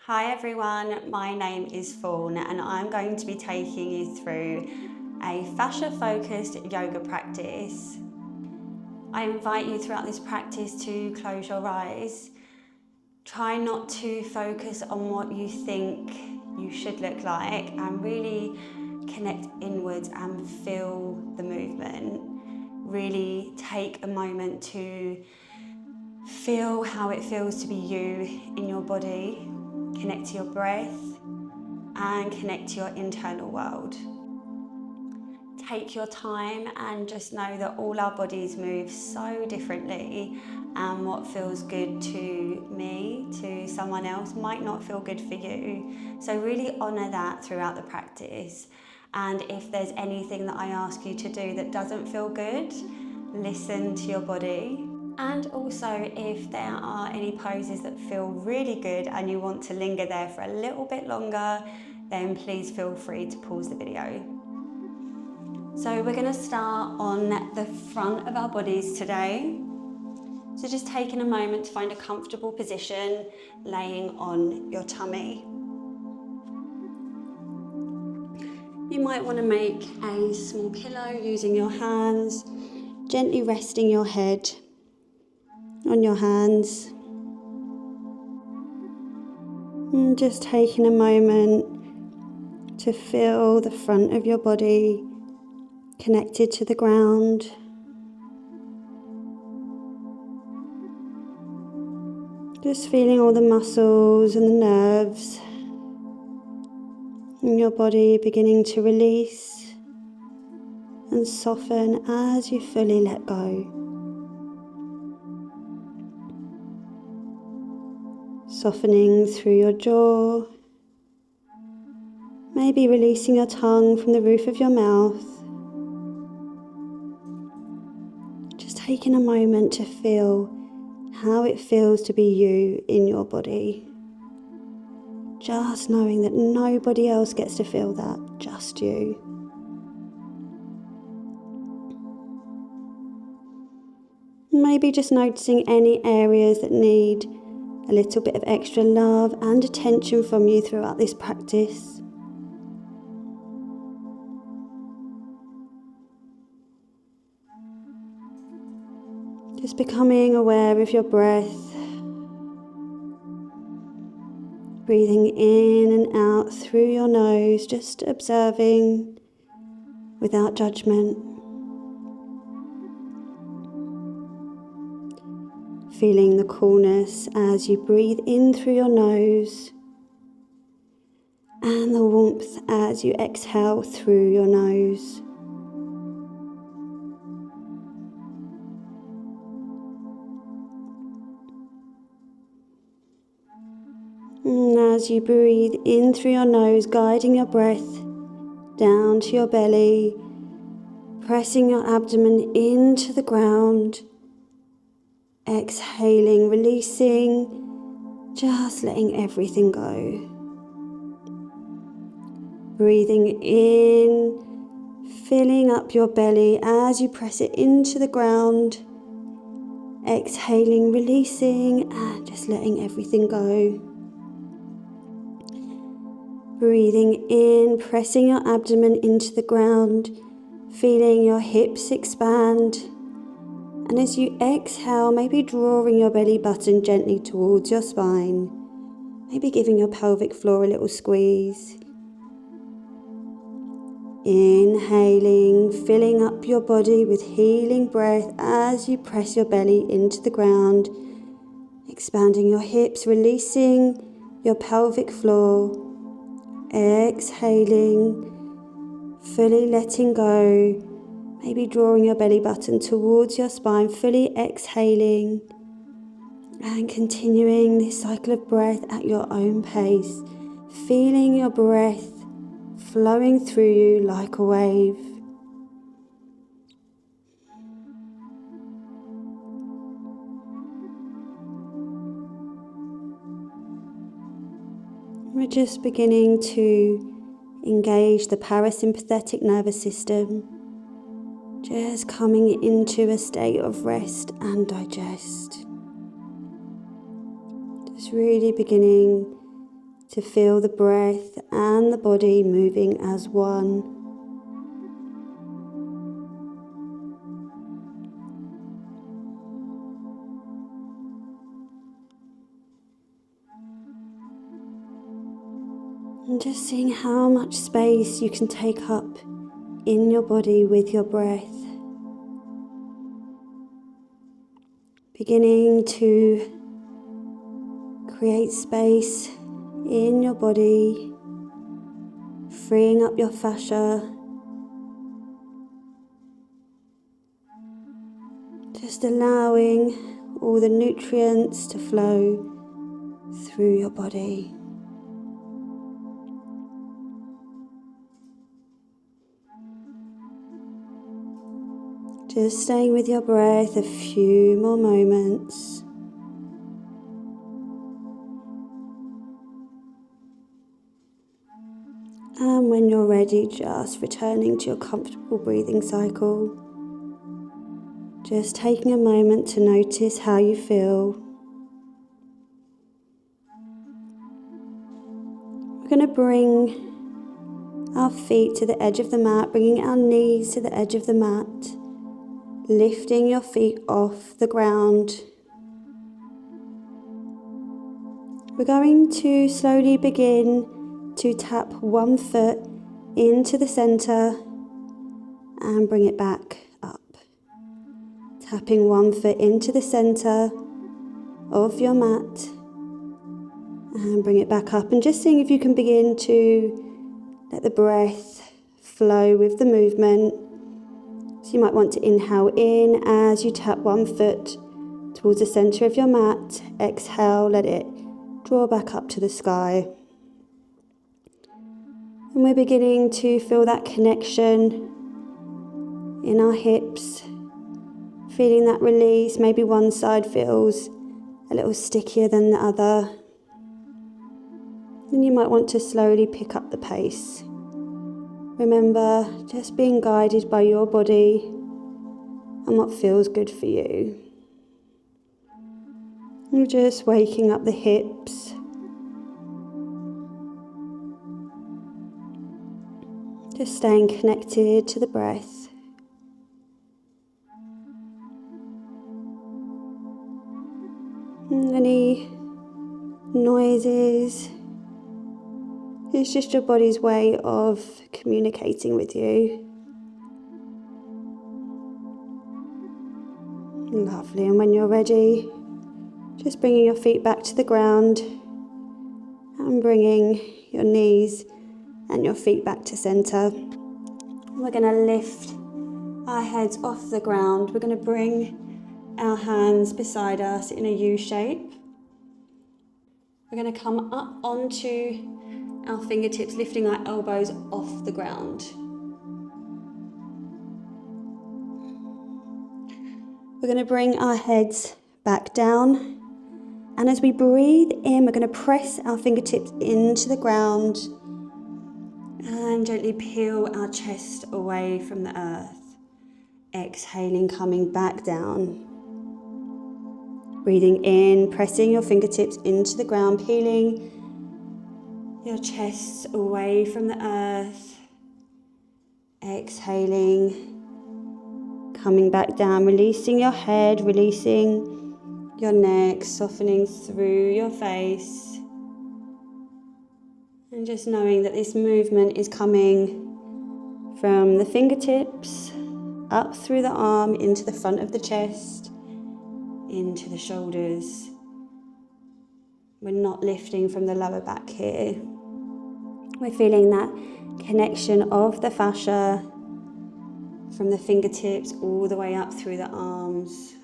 Hi everyone, my name is Fawn and I'm going to be taking you through a fascia-focused yoga practice. I invite you throughout this practice to close your eyes. Try not to focus on what you think you should look like and really connect inwards and feel the movement. Really take a moment to feel how it feels to be you in your body. Connect to your breath and connect to your internal world. Take your time and just know that all our bodies move so differently, and what feels good to me, to someone else, might not feel good for you. So really honour that throughout the practice. And if there's anything that I ask you to do that doesn't feel good, listen to your body. And also, if there are any poses that feel really good and you want to linger there for a little bit longer, then please feel free to pause the video. So we're going to start on the front of our bodies today. So just taking a moment to find a comfortable position, laying on your tummy. You might want to make a small pillow using your hands, gently resting your head on your hands. And just taking a moment to feel the front of your body connected to the ground. Just feeling all the muscles and the nerves in your body beginning to release and soften as you fully let go. Softening through your jaw, maybe releasing your tongue from the roof of your mouth. Just taking a moment to feel how it feels to be you in your body. Just knowing that nobody else gets to feel that, just you. Maybe just noticing any areas that need a little bit of extra love and attention from you throughout this practice. Just becoming aware of your breath. Breathing in and out through your nose, just observing without judgment. Feeling the coolness as you breathe in through your nose, and the warmth as you exhale through your nose. And as you breathe in through your nose, guiding your breath down to your belly, pressing your abdomen into the ground, exhaling, releasing, just letting everything go. Breathing in, filling up your belly as you press it into the ground, exhaling, releasing, and just letting everything go. Breathing in, pressing your abdomen into the ground, feeling your hips expand. And as you exhale, maybe drawing your belly button gently towards your spine, maybe giving your pelvic floor a little squeeze. Inhaling, filling up your body with healing breath as you press your belly into the ground, expanding your hips, releasing your pelvic floor. Exhaling, fully letting go, maybe drawing your belly button towards your spine, fully exhaling, and continuing this cycle of breath at your own pace, feeling your breath flowing through you like a wave. We're just beginning to engage the parasympathetic nervous system, just coming into a state of rest and digest. Just really beginning to feel the breath and the body moving as one. And just seeing how much space you can take up in your body with your breath. Beginning to create space in your body, freeing up your fascia. Just allowing all the nutrients to flow through your body. Just staying with your breath a few more moments. And when you're ready, just returning to your comfortable breathing cycle. Just taking a moment to notice how you feel. We're going to bring our feet to the edge of the mat, bringing our knees to the edge of the mat, lifting your feet off the ground. We're going to slowly begin to tap one foot into the center and bring it back up. Tapping one foot into the center of your mat and bring it back up, and just seeing if you can begin to let the breath flow with the movement. So you might want to inhale in as you tap one foot towards the center of your mat. Exhale, let it draw back up to the sky. And we're beginning to feel that connection in our hips, feeling that release. Maybe one side feels a little stickier than the other. Then you might want to slowly pick up the pace. Remember, just being guided by your body and what feels good for you. You're just waking up the hips. Just staying connected to the breath. And any noises, it's just your body's way of communicating with you. Lovely, and when you're ready, just bringing your feet back to the ground and bringing your knees and your feet back to center. We're going to lift our heads off the ground. We're going to bring our hands beside us in a U shape. We're going to come up onto our fingertips, lifting our elbows off the ground. We're going to bring our heads back down, and as we breathe in, we're going to press our fingertips into the ground and gently peel our chest away from the earth. Exhaling, coming back down. Breathing in, pressing your fingertips into the ground, peeling your chest away from the earth. Exhaling, coming back down, releasing your head, releasing your neck, softening through your face. And just knowing that this movement is coming from the fingertips, up through the arm, into the front of the chest, into the shoulders. We're not lifting from the lower back here. We're feeling that connection of the fascia from the fingertips all the way up through the arms.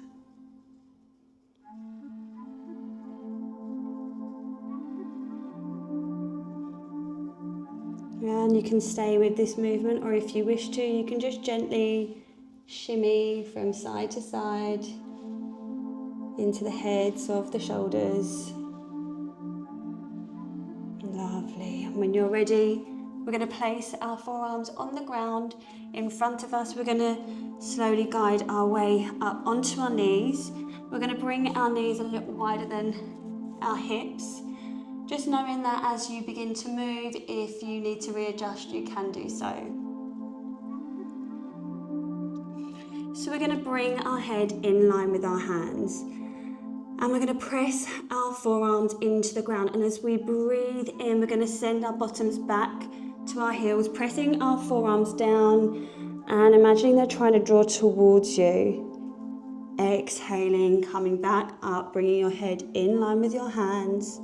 And you can stay with this movement, or if you wish to, you can just gently shimmy from side to side into the heads of the shoulders. Lovely. And when you're ready, we're going to place our forearms on the ground in front of us. We're going to slowly guide our way up onto our knees. We're going to bring our knees a little wider than our hips. Just knowing that as you begin to move, if you need to readjust, you can do so. So we're going to bring our head in line with our hands. And we're going to press our forearms into the ground. And as we breathe in, we're going to send our bottoms back to our heels, pressing our forearms down and imagining they're trying to draw towards you. Exhaling, coming back up, bringing your head in line with your hands.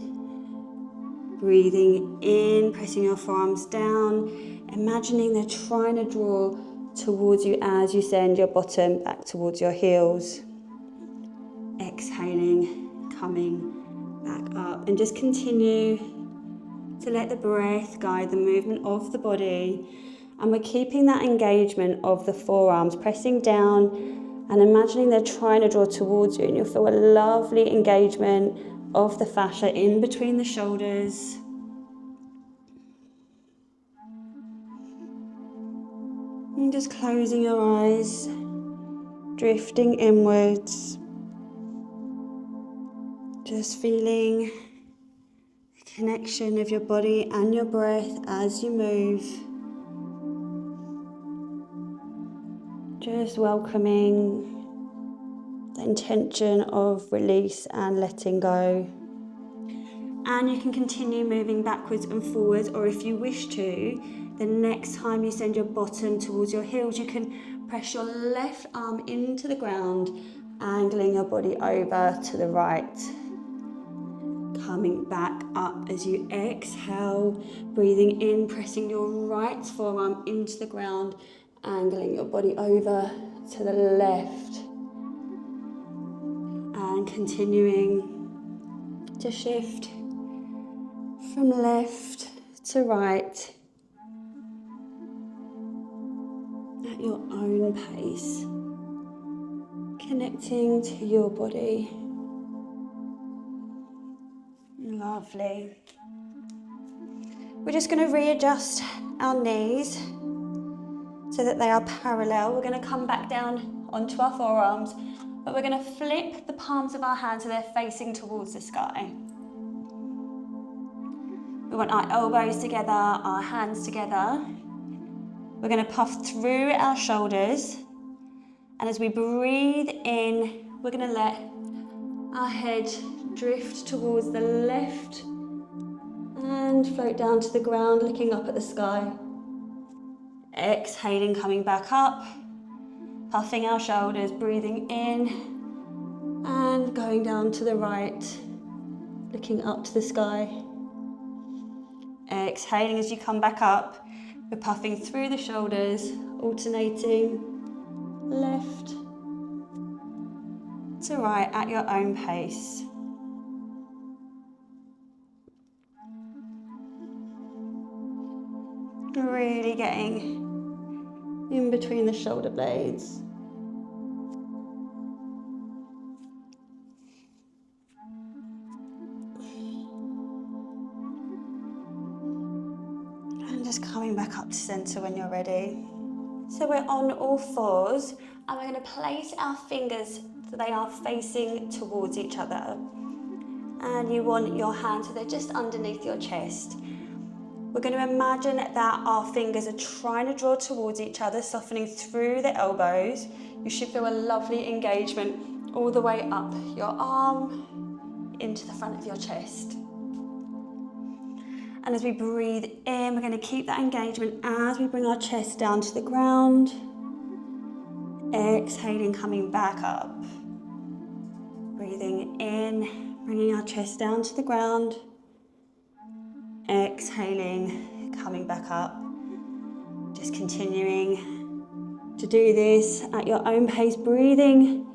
Breathing in, pressing your forearms down, imagining they're trying to draw towards you as you send your bottom back towards your heels. Exhaling, coming back up, and just continue to let the breath guide the movement of the body. And we're keeping that engagement of the forearms, pressing down and imagining they're trying to draw towards you, and you'll feel a lovely engagement of the fascia in between the shoulders. And just closing your eyes, drifting inwards. Just feeling the connection of your body and your breath as you move. Just welcoming the intention of release and letting go. And you can continue moving backwards and forwards, or if you wish to, the next time you send your bottom towards your heels, you can press your left arm into the ground, angling your body over to the right. Coming back up as you exhale, breathing in, pressing your right forearm into the ground, angling your body over to the left. And continuing to shift from left to right at your own pace, connecting to your body. Lovely. We're just going to readjust our knees so that they are parallel. We're going to come back down onto our forearms, but we're going to flip the palms of our hands so they're facing towards the sky. We want our elbows together, our hands together. We're going to puff through our shoulders, and as we breathe in, we're going to let our head drift towards the left and float down to the ground, looking up at the sky. Exhaling, coming back up, puffing our shoulders, breathing in and going down to the right, looking up to the sky. Exhaling as you come back up, we're puffing through the shoulders, alternating left to right at your own pace. Really getting in between the shoulder blades. And just coming back up to center when you're ready. So we're on all fours, and we're going to place our fingers so they are facing towards each other. And you want your hands so they're just underneath your chest. We're going to imagine that our fingers are trying to draw towards each other, softening through the elbows. You should feel a lovely engagement all the way up your arm into the front of your chest. And as we breathe in, we're going to keep that engagement as we bring our chest down to the ground. Exhaling, coming back up. Breathing in, bringing our chest down to the ground. Exhaling, coming back up. Just continuing to do this at your own pace, breathing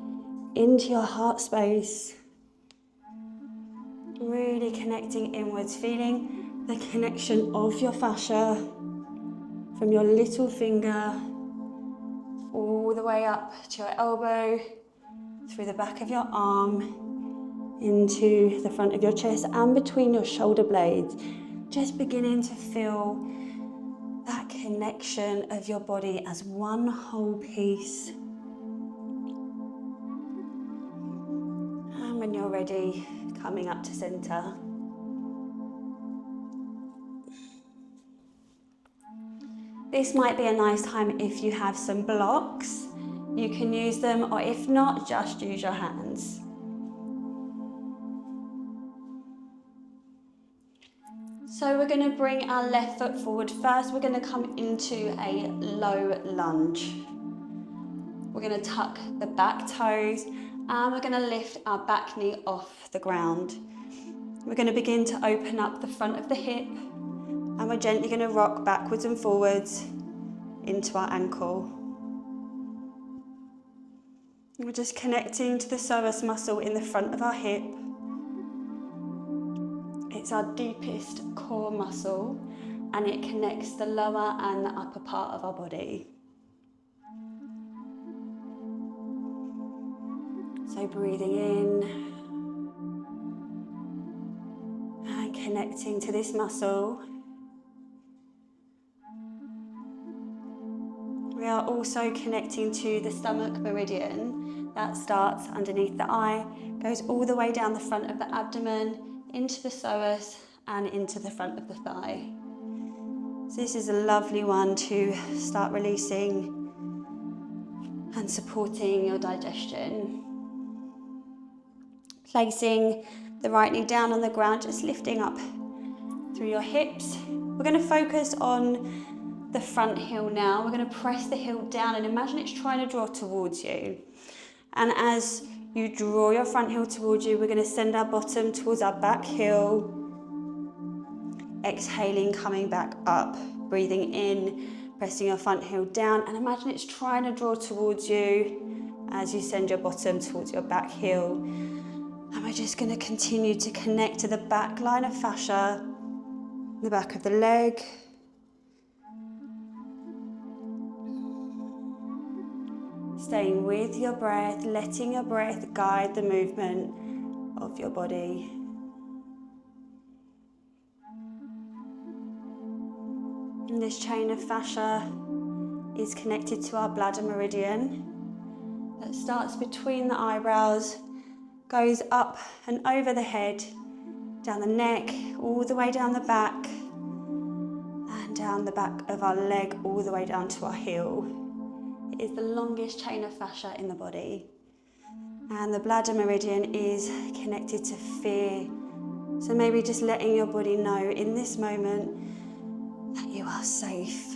into your heart space. Really connecting inwards, feeling the connection of your fascia from your little finger all the way up to your elbow, through the back of your arm, into the front of your chest and between your shoulder blades. Just beginning to feel that connection of your body as one whole piece. And when you're ready, coming up to center. This might be a nice time if you have some blocks. You can use them, or if not, just use your hands. So we're going to bring our left foot forward first. We're going to come into a low lunge. We're going to tuck the back toes and we're going to lift our back knee off the ground. We're going to begin to open up the front of the hip and we're gently going to rock backwards and forwards into our ankle. We're just connecting to the psoas muscle in the front of our hip. It's our deepest core muscle and it connects the lower and the upper part of our body. So breathing in and connecting to this muscle. We are also connecting to the stomach meridian that starts underneath the eye, goes all the way down the front of the abdomen, into the psoas and into the front of the thigh. So this is a lovely one to start releasing and supporting your digestion. Placing the right knee down on the ground, just lifting up through your hips. We're going to focus on the front heel now. We're going to press the heel down and imagine it's trying to draw towards you. And as you draw your front heel towards you, we're going to send our bottom towards our back heel. Exhaling, coming back up, breathing in, pressing your front heel down, and imagine it's trying to draw towards you as you send your bottom towards your back heel. And we're just going to continue to connect to the back line of fascia, the back of the leg. Staying with your breath, letting your breath guide the movement of your body. And this chain of fascia is connected to our bladder meridian that starts between the eyebrows, goes up and over the head, down the neck, all the way down the back, and down the back of our leg, all the way down to our heel. It is the longest chain of fascia in the body. And the bladder meridian is connected to fear. So maybe just letting your body know in this moment that you are safe.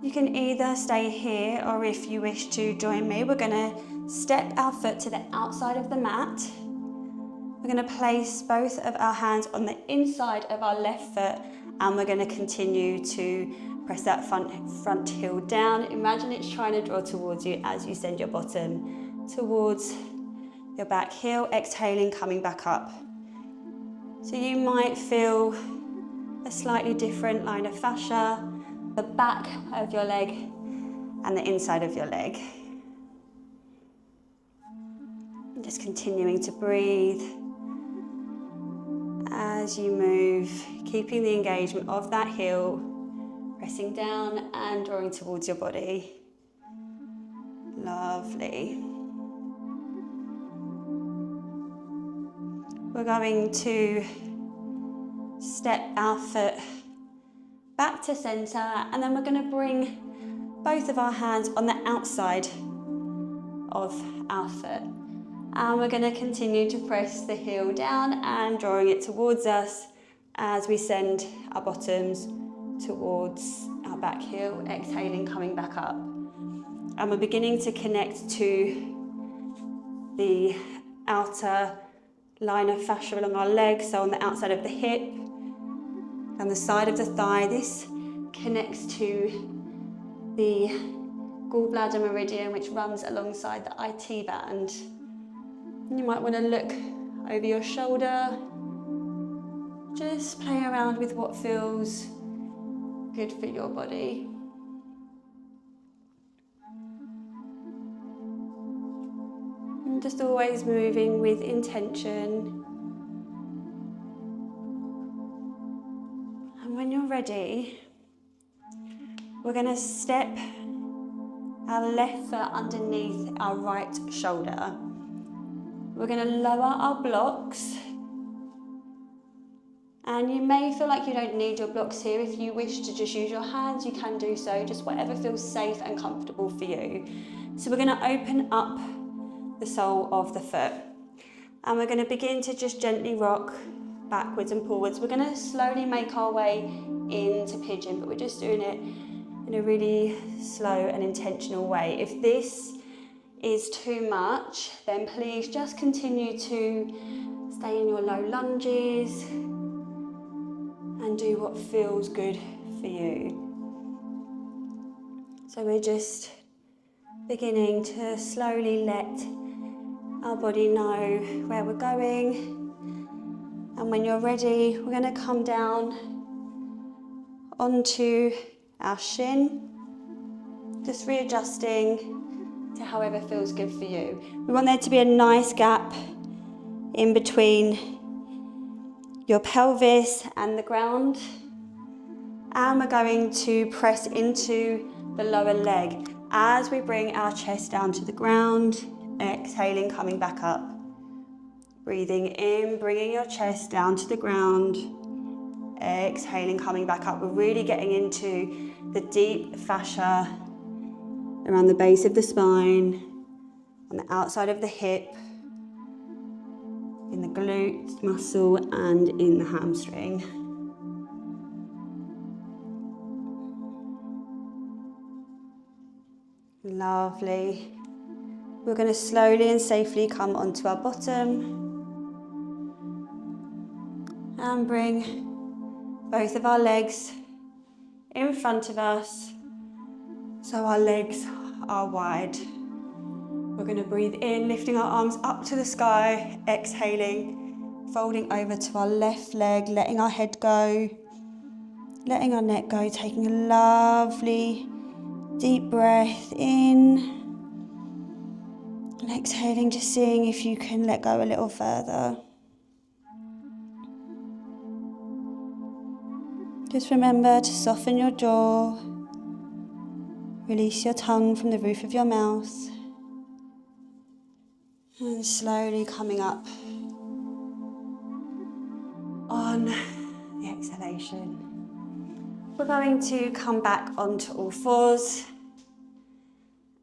You can either stay here, or if you wish to join me, we're going to step our foot to the outside of the mat. We're going to place both of our hands on the inside of our left foot, and we're going to continue to press that front heel down. Imagine it's trying to draw towards you as you send your bottom towards your back heel, exhaling, coming back up. So you might feel a slightly different line of fascia, the back of your leg and the inside of your leg. Just continuing to breathe as you move, keeping the engagement of that heel, pressing down and drawing towards your body. Lovely. We're going to step our foot back to center, and then we're going to bring both of our hands on the outside of our foot. And we're going to continue to press the heel down and drawing it towards us as we send our bottoms towards our back heel, exhaling, coming back up. And we're beginning to connect to the outer line of fascia along our legs, so on the outside of the hip and the side of the thigh. This connects to the gallbladder meridian, which runs alongside the IT band. You might want to look over your shoulder. Just play around with what feels good for your body. And just always moving with intention. And when you're ready, we're going to step our left foot underneath our right shoulder. We're going to lower our blocks And you may feel like you don't need your blocks here. If you wish to just use your hands, you can do so, just whatever feels safe and comfortable for you. So we're going to open up the sole of the foot. And we're going to begin to just gently rock backwards and forwards. We're going to slowly make our way into pigeon, but we're just doing it in a really slow and intentional way. If this is too much, then please just continue to stay in your low lunges and do what feels good for you. So we're just beginning to slowly let our body know where we're going. And when you're ready, we're going to come down onto our shin, just readjusting to however feels good for you. We want there to be a nice gap in between your pelvis and the ground. And we're going to press into the lower leg as we bring our chest down to the ground, exhaling, coming back up. Breathing in, bringing your chest down to the ground, exhaling, coming back up. We're really getting into the deep fascia around the base of the spine, on the outside of the hip, in the glute muscle and in the hamstring. Lovely. We're going to slowly and safely come onto our bottom and bring both of our legs in front of us so our legs are wide. We're going to breathe in, lifting our arms up to the sky, exhaling, folding over to our left leg, letting our head go, letting our neck go, taking a lovely deep breath in and exhaling, just seeing if you can let go a little further. Just remember to soften your jaw, release your tongue from the roof of your mouth, and slowly coming up on the exhalation. We're going to come back onto all fours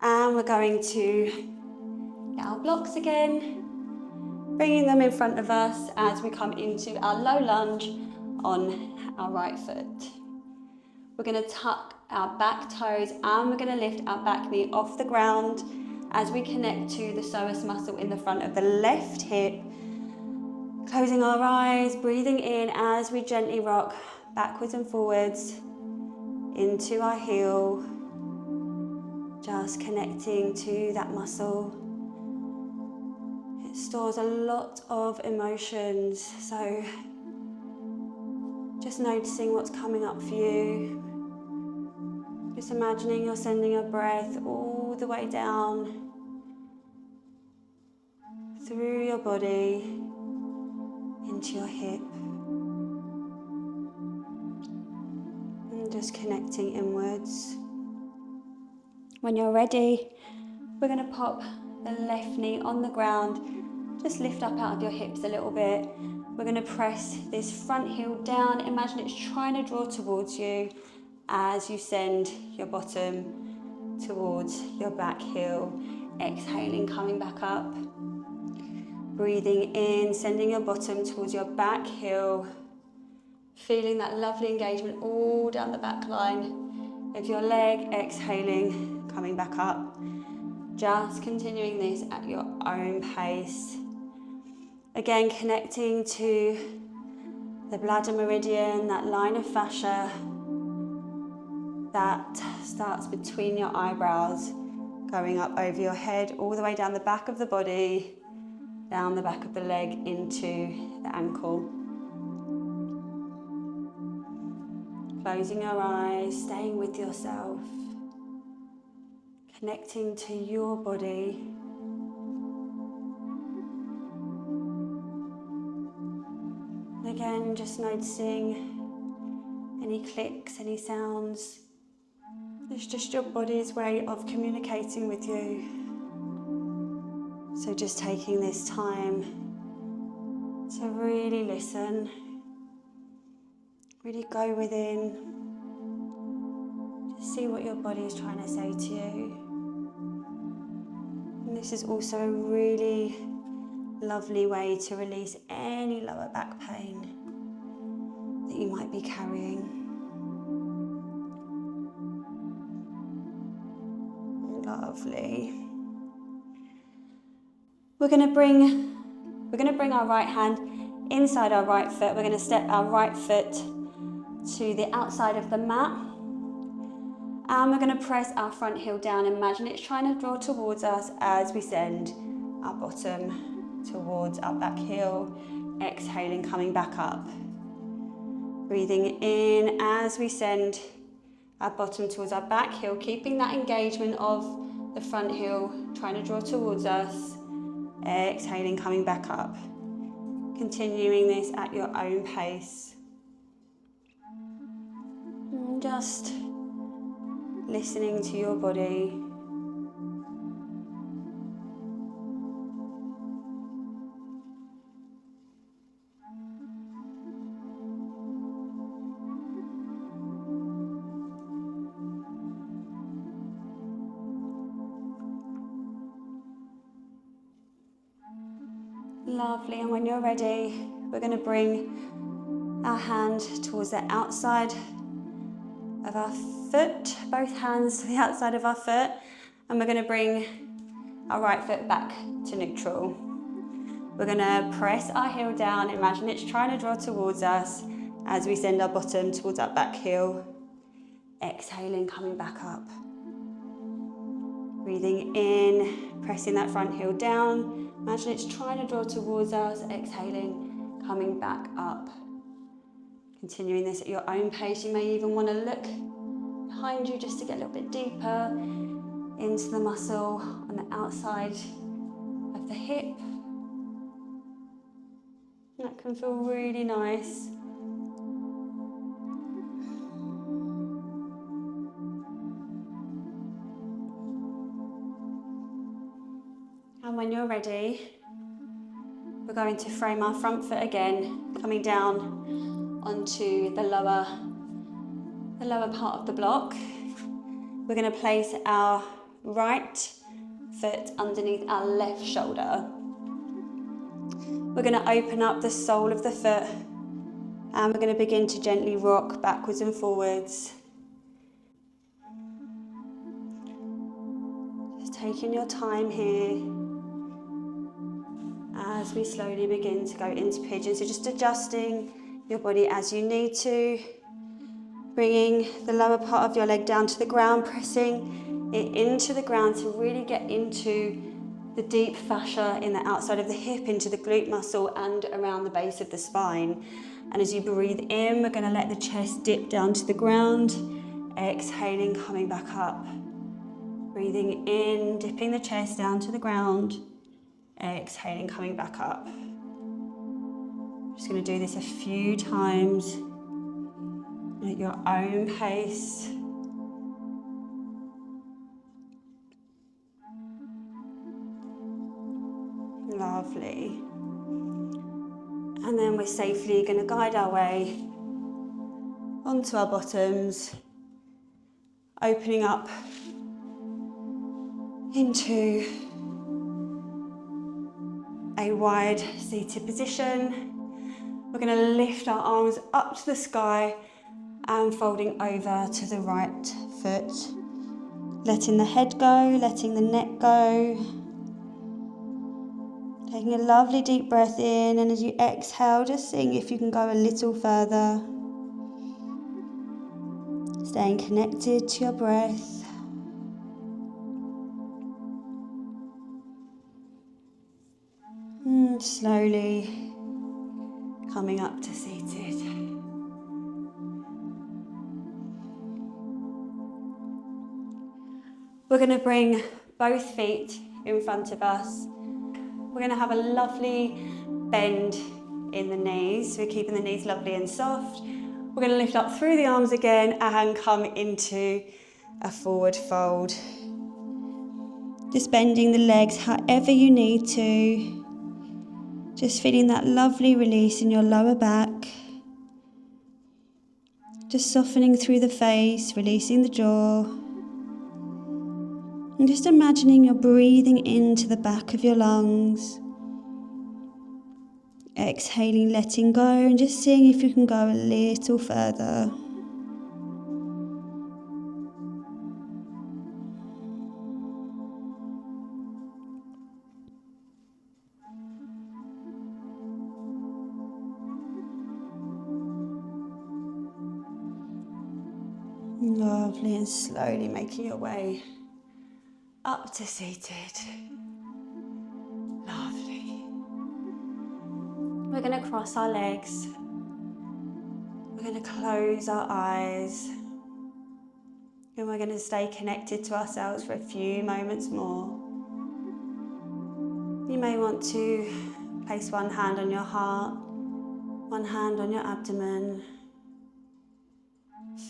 and we're going to get our blocks again, bringing them in front of us as we come into our low lunge on our right foot. We're going to tuck our back toes and we're going to lift our back knee off the ground as we connect to the psoas muscle in the front of the left hip. Closing our eyes, breathing in as we gently rock backwards and forwards into our heel, just connecting to that muscle. It stores a lot of emotions, so just noticing what's coming up for you. Just imagining you're sending a breath all the way down through your body into your hip. And just connecting inwards. When you're ready, we're going to pop the left knee on the ground. Just lift up out of your hips a little bit. We're going to press this front heel down. Imagine it's trying to draw towards you as you send your bottom towards your back heel. Exhaling, coming back up. Breathing in, sending your bottom towards your back heel. Feeling that lovely engagement all down the back line of your leg. Exhaling, coming back up. Just continuing this at your own pace. Again, connecting to the bladder meridian, that line of fascia that starts between your eyebrows, going up over your head, all the way down the back of the body, down the back of the leg into the ankle. Closing your eyes, staying with yourself, connecting to your body. And again, just noticing any clicks, any sounds. It's just your body's way of communicating with you. So just taking this time to really listen. Really go within. Just see what your body is trying to say to you. And this is also a really lovely way to release any lower back pain that you might be carrying. Lovely. We're going to bring our right hand inside our right foot. We're going to step our right foot to the outside of the mat. And we're going to press our front heel down. Imagine it's trying to draw towards us as we send our bottom towards our back heel. Exhaling, coming back up. Breathing in as we send our bottom towards our back heel, keeping that engagement of the front heel trying to draw towards us. Exhaling, coming back up. Continuing this at your own pace. And just listening to your body. Lovely, and when you're ready, we're going to bring our hand towards the outside of our foot, both hands to the outside of our foot, and we're going to bring our right foot back to neutral. We're going to press our heel down, imagine it's trying to draw towards us as we send our bottom towards our back heel. Exhaling, coming back up. Breathing in, pressing that front heel down. Imagine it's trying to draw towards us. Exhaling, coming back up. Continuing this at your own pace. You may even want to look behind you just to get a little bit deeper into the muscle on the outside of the hip. That can feel really nice. And when you're ready, we're going to frame our front foot again, coming down onto the lower part of the block. We're going to place our right foot underneath our left shoulder. We're going to open up the sole of the foot and we're going to begin to gently rock backwards and forwards. Just taking your time here as we slowly begin to go into pigeon. So just adjusting your body as you need to. Bringing the lower part of your leg down to the ground, pressing it into the ground to really get into the deep fascia in the outside of the hip, into the glute muscle and around the base of the spine. And as you breathe in, we're going to let the chest dip down to the ground. Exhaling, coming back up. Breathing in, dipping the chest down to the ground. Exhaling, coming back up. Just going to do this a few times at your own pace. Lovely. And then we're safely going to guide our way onto our bottoms, opening up into a wide seated position. We're going to lift our arms up to the sky and folding over to the right foot. Letting the head go, letting the neck go. Taking a lovely deep breath in, and as you exhale, just seeing if you can go a little further. Staying connected to your breath. Slowly coming up to seated. We're going to bring both feet in front of us. We're going to have a lovely bend in the knees. We're keeping the knees lovely and soft. We're going to lift up through the arms again and come into a forward fold. Just bending the legs however you need to. Just feeling that lovely release in your lower back. Just softening through the face, releasing the jaw. And just imagining you're breathing into the back of your lungs. Exhaling, letting go, and just seeing if you can go a little further. Lovely, and slowly making your way up to seated. Lovely. We're going to cross our legs. We're going to close our eyes. And we're going to stay connected to ourselves for a few moments more. You may want to place one hand on your heart, one hand on your abdomen,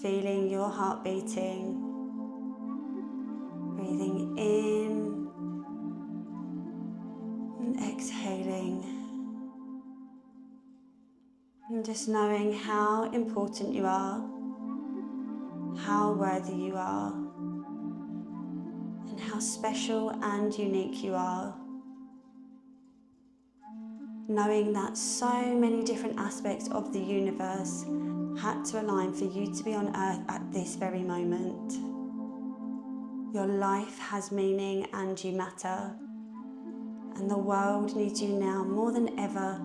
feeling your heart beating, breathing in and exhaling, and just knowing how important you are, how worthy you are, and how special and unique you are. Knowing that so many different aspects of the universe had to align for you to be on earth at this very moment. Your life has meaning and you matter. And the world needs you now more than ever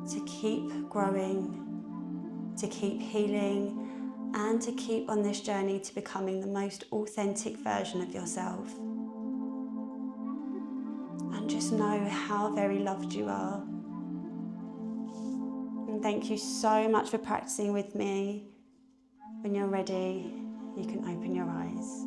to keep growing, to keep healing, and to keep on this journey to becoming the most authentic version of yourself. And just know how very loved you are. And thank you so much for practicing with me. When you're ready, you can open your eyes.